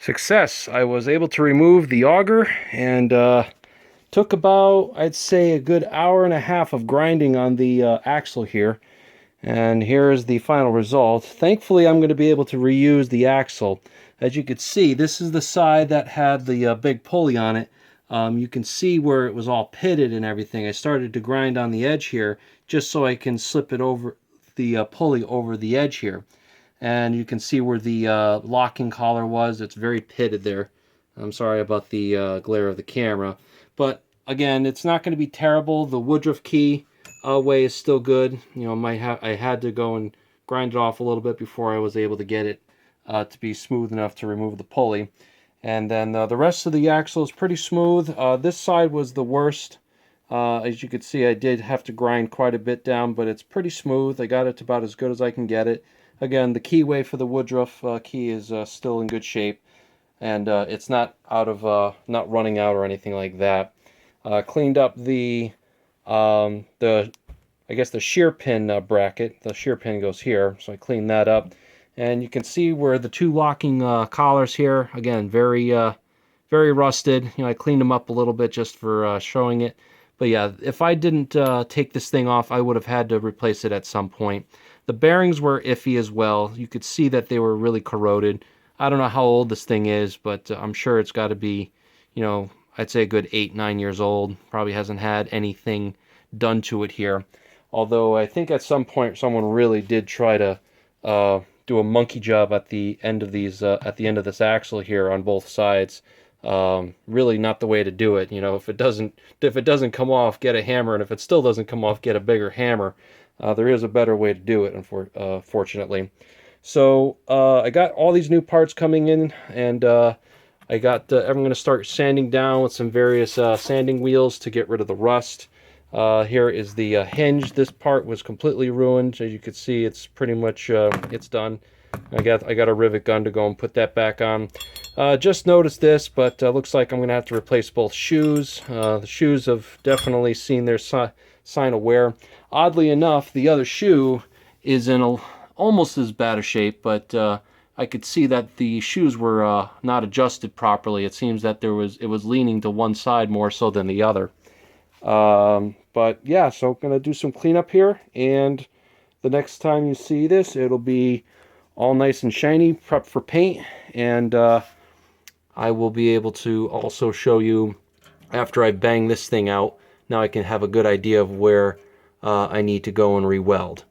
Success. I was able to remove the auger and took about, I'd say, a good hour and a half of grinding on the axle here. And here's the final result. Thankfully, I'm going to be able to reuse the axle. As you can see, this is the side that had the big pulley on it. You can see where it was all pitted and everything. I started to grind on the edge here just so I can slip it over the pulley over the edge here. And you can see where the locking collar was. It's very pitted there. I'm sorry about the glare of the camera. But again, it's not going to be terrible. The Woodruff key way is still good. You know, I had to go and grind it off a little bit before I was able to get it to be smooth enough to remove the pulley. And then the rest of the axle is pretty smooth. This side was the worst. As you can see, I did have to grind quite a bit down, but it's pretty smooth. I got it to about as good as I can get it. Again, the keyway for the Woodruff key is still in good shape, and it's not not running out or anything like that. Cleaned up the I guess the shear pin bracket. The shear pin goes here, so I cleaned that up, and you can see where the two locking collars here. Again, very rusted. You know, I cleaned them up a little bit just for showing it. But yeah, if I didn't take this thing off, I would have had to replace it at some point. The bearings were iffy as well. You could see that they were really corroded. I don't know how old this thing is, but I'm sure it's got to be, you know, I'd say a good 8-9 years old. Probably hasn't had anything done to it here. Although I think at some point someone really did try to do a monkey job at the end of these at the end of this axle here on both sides. Really not the way to do it. You know, if it doesn't come off, get a hammer, and if it still doesn't come off, get a bigger hammer. There is a better way to do it, unfortunately. So I got all these new parts coming in, and I'm going to start sanding down with some various sanding wheels to get rid of the rust. Here is the hinge. This part was completely ruined. As you can see, it's pretty much it's done. I got a rivet gun to go and put that back on. Just noticed this, but looks like I'm going to have to replace both shoes. The shoes have definitely seen their sign of wear. Oddly enough, the other shoe is in almost as bad a shape, but I could see that the shoes were not adjusted properly. It seems that it was leaning to one side more so than the other. But yeah, so I'm going to do some cleanup here, and the next time you see this, it'll be all nice and shiny, prepped for paint, and I will be able to also show you after I bang this thing out. Now I can have a good idea of where I need to go and re-weld.